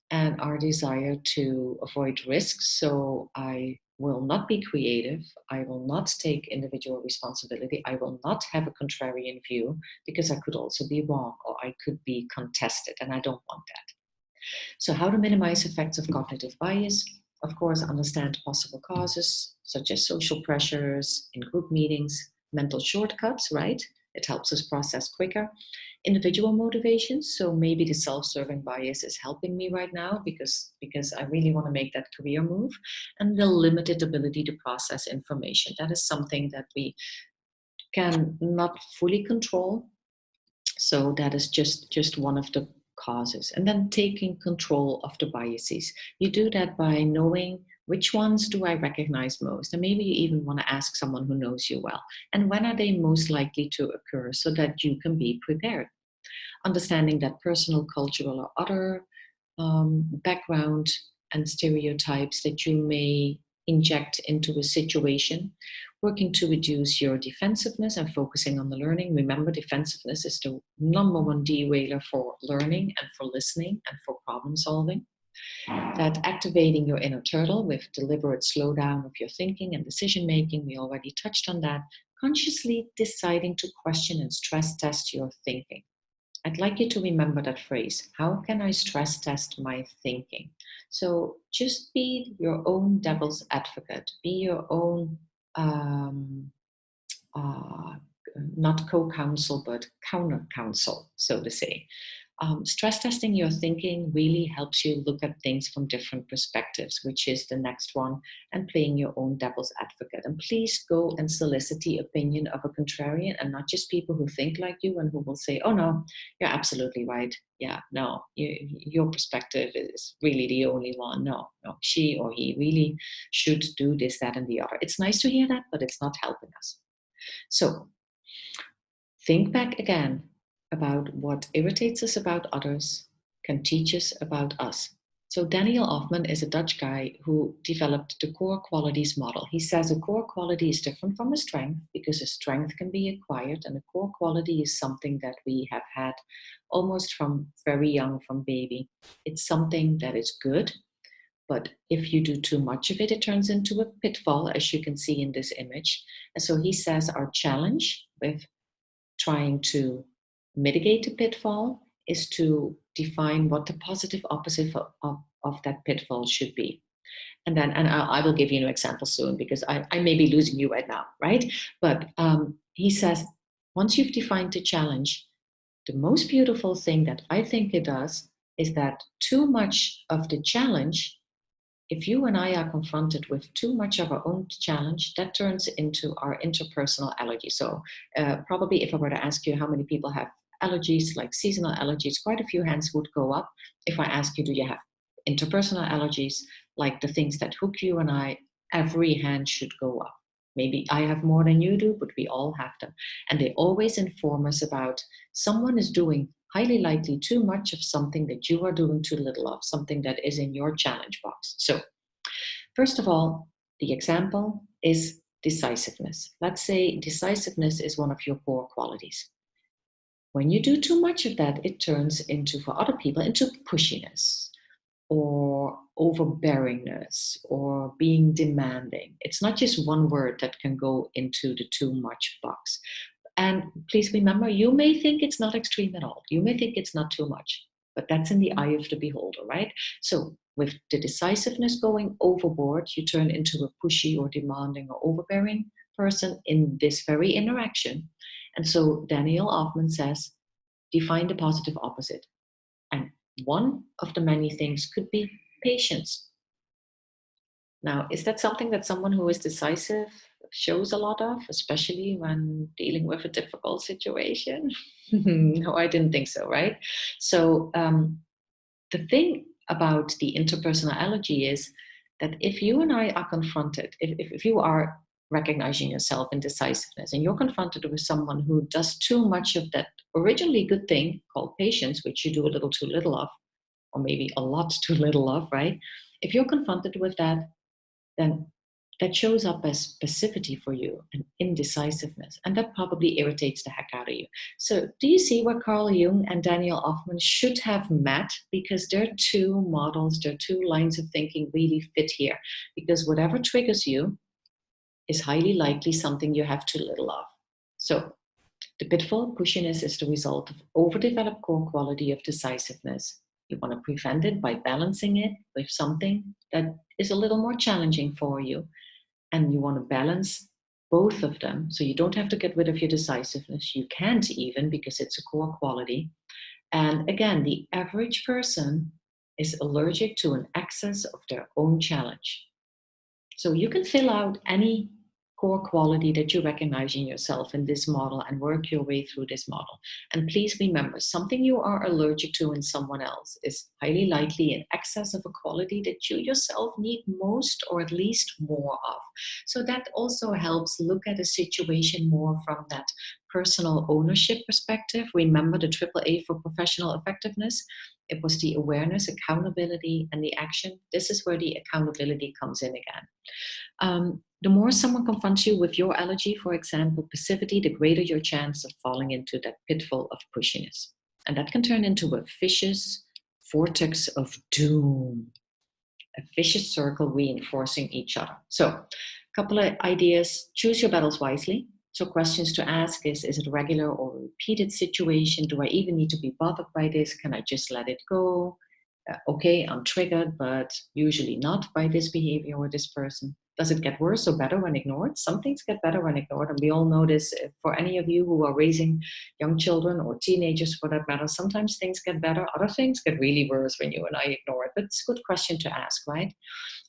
and our desire to avoid risks. So I will not be creative. I will not take individual responsibility. I will not have a contrarian view because I could also be wrong or I could be contested, and I don't want that. So how to minimize effects of cognitive bias? Of course, understand possible causes such as social pressures in group meetings, mental shortcuts, right? It helps us process quicker. Individual motivations. So maybe the self-serving bias is helping me right now because I really want to make that career move. And the limited ability to process information. That is something that we can not fully control. So that is just one of the causes. And then taking control of the biases. You do that by knowing which ones do I recognize most? And maybe you even want to ask someone who knows you well. And when are they most likely to occur so that you can be prepared? Understanding that personal, cultural, or other background and stereotypes that you may inject into a situation, working to reduce your defensiveness and focusing on the learning. Remember, defensiveness is the number one derailer for learning and for listening and for problem solving. That activating your inner turtle with deliberate slowdown of your thinking and decision making, we already touched on that. Consciously deciding to question and stress test your thinking. I'd like you to remember that phrase. How can I stress test my thinking? So just be your own devil's advocate. Be your own, not co-counsel, but counter-counsel, so to say. Stress testing your thinking really helps you look at things from different perspectives, which is the next one, and playing your own devil's advocate. And please go and solicit the opinion of a contrarian and not just people who think like you and who will say, oh no, you're absolutely right. Yeah, no, your perspective is really the only one. No, she or he really should do this, that, and the other. It's nice to hear that, but it's not helping us. So think back again about what irritates us about others, can teach us about us. So Daniel Hoffman is a Dutch guy who developed the core qualities model. He says a core quality is different from a strength because a strength can be acquired, and a core quality is something that we have had almost from very young, from baby. It's something that is good, but if you do too much of it, it turns into a pitfall, as you can see in this image. And so he says our challenge with trying to mitigate the pitfall is to define what the positive opposite of that pitfall should be. And I will give you an example soon because I may be losing you right now, right? But he says, once you've defined the challenge, the most beautiful thing that I think it does is that too much of the challenge, if you and I are confronted with too much of our own challenge, that turns into our interpersonal allergy. So probably if I were to ask you how many people have allergies, like seasonal allergies, quite a few hands would go up. If I ask you, do you have interpersonal allergies, like the things that hook you and I, every hand should go up. Maybe I have more than you do, but we all have them. And they always inform us about someone is doing highly likely too much of something that you are doing too little of, something that is in your challenge box. So first of all, the example is decisiveness. Let's say decisiveness is one of your core qualities. When you do too much of that, it turns into, for other people, into pushiness or overbearingness or being demanding. It's not just one word that can go into the too much box. And please remember, you may think it's not extreme at all. You may think it's not too much, but that's in the eye of the beholder, right? So with the decisiveness going overboard, you turn into a pushy or demanding or overbearing person in this very interaction. And so Daniel Hoffman says, define the positive opposite. And one of the many things could be patience. Now, is that something that someone who is decisive shows a lot of, especially when dealing with a difficult situation? No, I didn't think so, right? So, the thing about the interpersonal allergy is that if you and I are confronted, if you are recognizing yourself in decisiveness and you're confronted with someone who does too much of that originally good thing called patience, which you do a little too little of, or maybe a lot too little of, right? If you're confronted with that, then that shows up as passivity for you and indecisiveness. And that probably irritates the heck out of you. So do you see where Carl Jung and Daniel Hoffman should have met? Because their two models, their two lines of thinking really fit here. Because whatever triggers you is highly likely something you have too little of. So the pitfall pushiness is the result of overdeveloped core quality of decisiveness. You want to prevent it by balancing it with something that is a little more challenging for you. And you want to balance both of them. So you don't have to get rid of your decisiveness. You can't even, because it's a core quality. And again, the average person is allergic to an excess of their own challenge. So you can fill out any core quality that you recognize in yourself in this model and work your way through this model. And please remember, something you are allergic to in someone else is highly likely in excess of a quality that you yourself need most or at least more of. So that also helps look at a situation more from that personal ownership perspective. Remember the AAA for professional effectiveness? It was the awareness, accountability, and the action. This is where the accountability comes in again. The more someone confronts you with your allergy, for example, passivity, the greater your chance of falling into that pitfall of pushiness. And that can turn into a vicious vortex of doom, a vicious circle reinforcing each other. So, a couple of ideas. Choose your battles wisely. So questions to ask is it a regular or repeated situation? Do I even need to be bothered by this? Can I just let it go? Okay, I'm triggered, but usually not by this behavior or this person. Does it get worse or better when ignored? Some things get better when ignored, and we all know this. For any of you who are raising young children or teenagers for that matter, sometimes things get better, other things get really worse when you and I ignore it. But it's a good question to ask, right?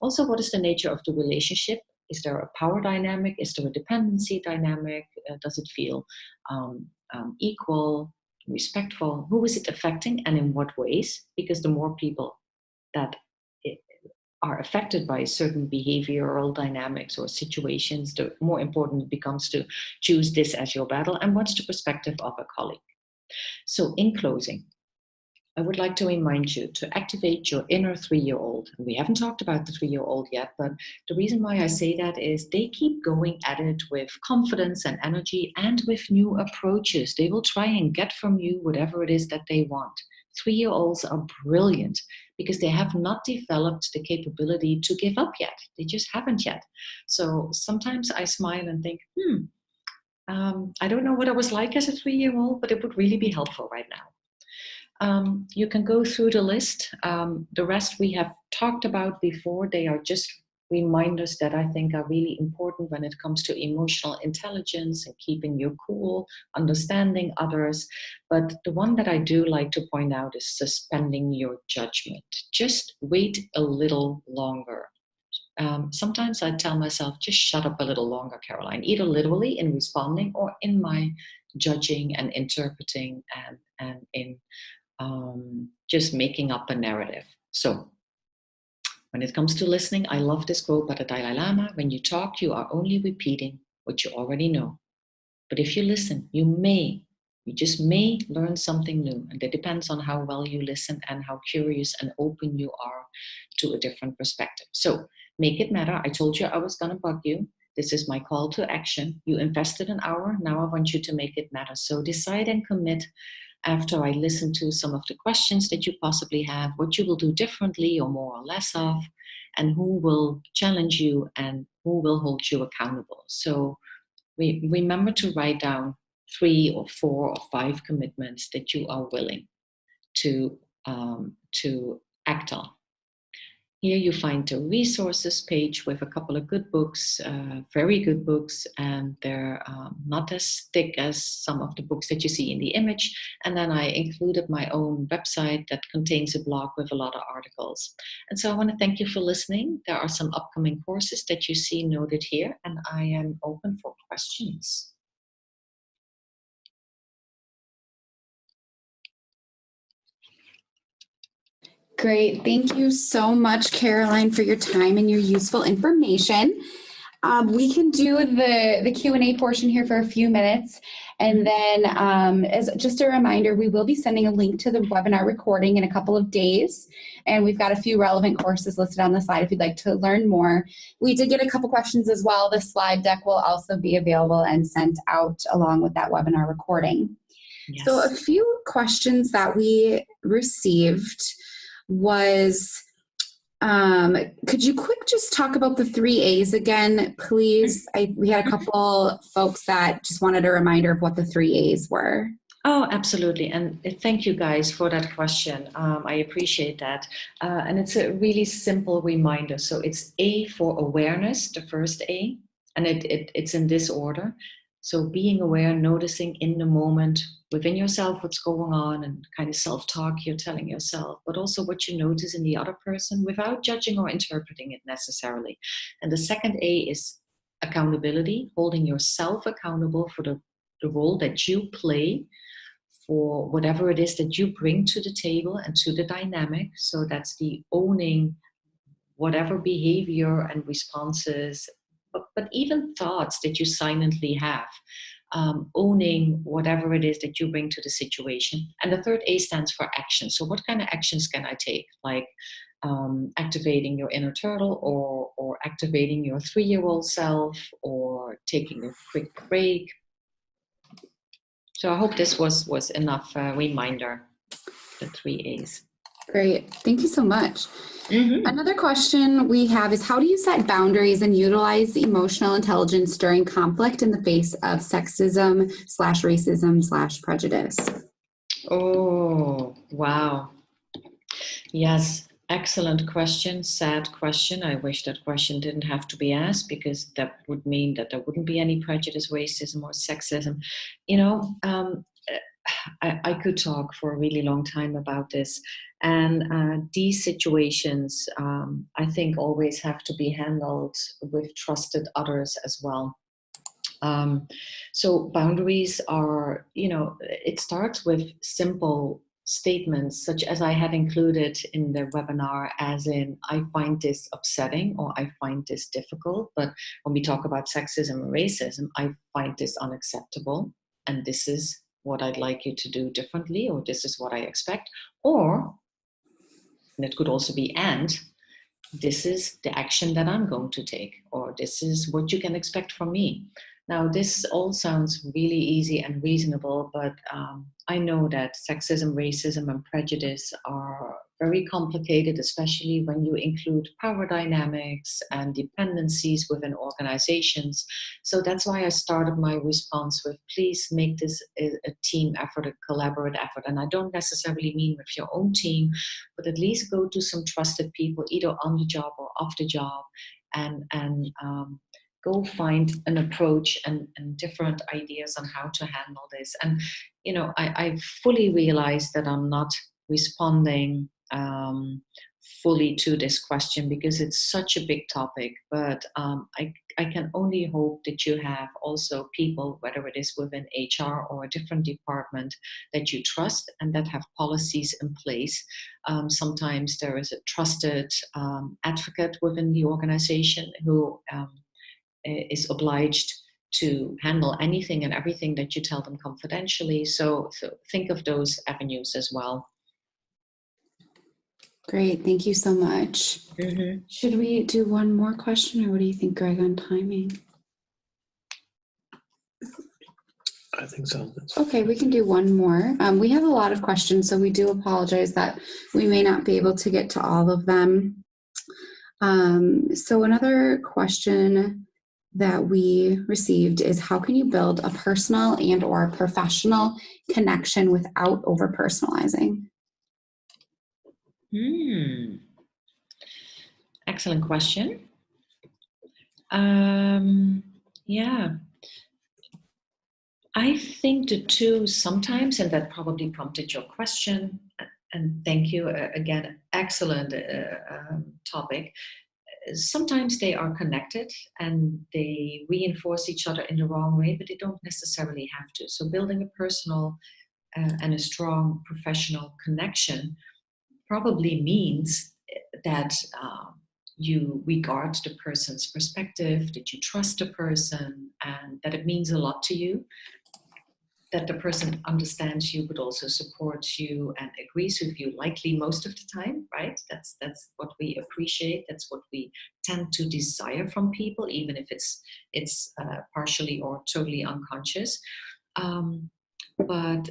Also, what is the nature of the relationship? Is there a power dynamic? Is there a dependency dynamic? Does it feel equal, respectful? Who is it affecting and in what ways? Because the more people that are affected by certain behavioral dynamics or situations, the more important it becomes to choose this as your battle. And what's the perspective of a colleague? So in closing, I would like to remind you to activate your inner 3-year-old. We haven't talked about the 3-year-old yet, but the reason why I say that is they keep going at it with confidence and energy and with new approaches. They will try and get from you whatever it is that they want. 3-year-olds are brilliant because they have not developed the capability to give up yet. They just haven't yet. So sometimes I smile and think, I don't know what I was like as a 3-year-old, but it would really be helpful right now. You can go through the list. The rest we have talked about before. They are just reminders that I think are really important when it comes to emotional intelligence and keeping you cool, understanding others. But the one that I do like to point out is suspending your judgment. Just wait a little longer. Sometimes I tell myself, just shut up a little longer, Caroline, either literally in responding or in my judging and interpreting and in just making up a narrative. So when it comes to listening, I love this quote by the Dalai Lama. When you talk, you are only repeating what you already know. But if you listen, you just may learn something new. And it depends on how well you listen and how curious and open you are to a different perspective. So make it matter. I told you I was going to bug you. This is my call to action. You invested an hour. Now I want you to make it matter. So decide and commit after I listen to some of the questions that you possibly have, what you will do differently or more or less of, and who will challenge you and who will hold you accountable. So remember to write down 3 or 4 or 5 commitments that you are willing to act on. Here you find the resources page with a couple of good books, very good books, and they're not as thick as some of the books that you see in the image. And then I included my own website that contains a blog with a lot of articles. And so I want to thank you for listening. There are some upcoming courses that you see noted here, and I am open for questions. Great. Thank you so much, Carolien, for your time and your useful information. We can do the Q&A portion here for a few minutes. And then as just a reminder, we will be sending a link to the webinar recording in a couple of days. And we've got a few relevant courses listed on the slide if you'd like to learn more. We did get a couple questions as well. The slide deck will also be available and sent out along with that webinar recording. Yes. So a few questions that we received was, could you just talk about the 3 A's again, please? We had a couple folks that just wanted a reminder of what the 3 A's were. Oh, absolutely. And thank you guys for that question. I appreciate that. And it's a really simple reminder. So it's A for awareness, the first A, and it's in this order. So being aware, noticing in the moment within yourself what's going on, and kind of self-talk you're telling yourself, but also what you notice in the other person without judging or interpreting it necessarily. And the second A is accountability, holding yourself accountable for the role that you play, for whatever it is that you bring to the table and to the dynamic. So that's the owning whatever behavior and responses, but even thoughts that you silently have, owning whatever it is that you bring to the situation. And the third A stands for action. So what kind of actions can I take? Like activating your inner turtle, or activating your 3-year-old self, or taking a quick break. So I hope this was enough reminder, the 3 A's. Great. Thank you so much. Mm-hmm. Another question we have is, how do you set boundaries and utilize emotional intelligence during conflict in the face of sexism / racism / prejudice? Oh, wow. Yes. Excellent question. Sad question. I wish that question didn't have to be asked, because that would mean that there wouldn't be any prejudice, racism, or sexism. I could talk for a really long time about this. And these situations, I think, always have to be handled with trusted others as well. So boundaries are, it starts with simple statements, such as I had included in the webinar, as in, I find this upsetting, or I find this difficult. But when we talk about sexism and racism, I find this unacceptable, and this is what I'd like you to do differently, or this is what I expect. Or, and it could also be, and this is the action that I'm going to take, or this is what you can expect from me. Now, this all sounds really easy and reasonable, but I know that sexism, racism, and prejudice are very complicated, especially when you include power dynamics and dependencies within organizations. So that's why I started my response with, please make this a team effort, a collaborative effort. And I don't necessarily mean with your own team, but at least go to some trusted people, either on the job or off the job, and go find an approach and different ideas on how to handle this. And, I fully realize that I'm not responding fully to this question, because it's such a big topic. But I can only hope that you have also people, whether it is within HR or a different department, that you trust and that have policies in place. Sometimes there is a trusted advocate within the organization who is obliged to handle anything and everything that you tell them confidentially. So think of those avenues as well. Great. Thank you so much. Mm-hmm. Should we do one more question, or what do you think, Greg, on timing? I think so. Okay, we can do one more. We have a lot of questions, so we do apologize that we may not be able to get to all of them. So another question that we received is, how can you build a personal and or professional connection without over-personalizing? Excellent question. Yeah. I think the two sometimes, and that probably prompted your question, and thank you again, excellent topic. Sometimes they are connected and they reinforce each other in the wrong way, but they don't necessarily have to. So building a personal and a strong professional connection probably means that you regard the person's perspective, that you trust the person, and that it means a lot to you, that the person understands you but also supports you and agrees with you, likely most of the time, right? That's what we appreciate. That's what we tend to desire from people, even if it's partially or totally unconscious. But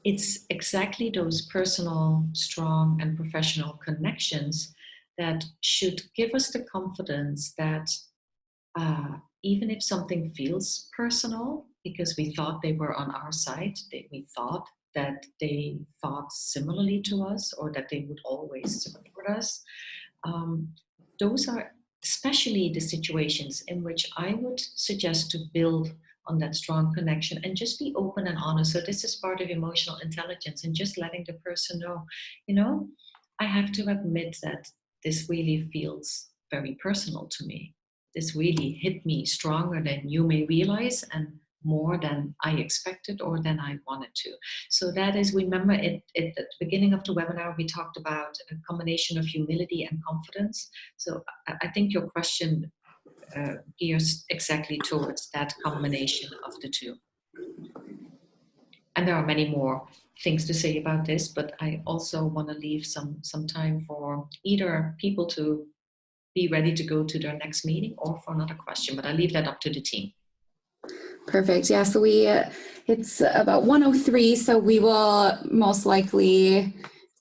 it's exactly those personal, strong, and professional connections that should give us the confidence that even if something feels personal, because we thought they were on our side, we thought that they thought similarly to us or that they would always support us, those are especially the situations in which I would suggest to build on that strong connection and just be open and honest. So this is part of emotional intelligence, and just letting the person know, I have to admit that this really feels very personal to me. This really hit me stronger than you may realize, and more than I expected or than I wanted to. So that is, remember at the beginning of the webinar, we talked about a combination of humility and confidence. So I think your question gears exactly towards that combination of the two. And there are many more things to say about this, but I also want to leave some time for either people to be ready to go to their next meeting or for another question, but I leave that up to the team. Perfect. Yeah, so it's about 1:03, so we will most likely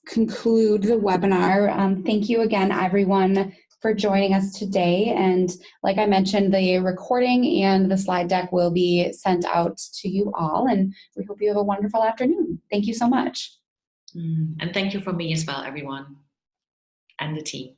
conclude the webinar. Thank you again, everyone, for joining us today. And like I mentioned, the recording and the slide deck will be sent out to you all, and we hope you have a wonderful afternoon. Thank you so much. And thank you from me as well, everyone, and the team.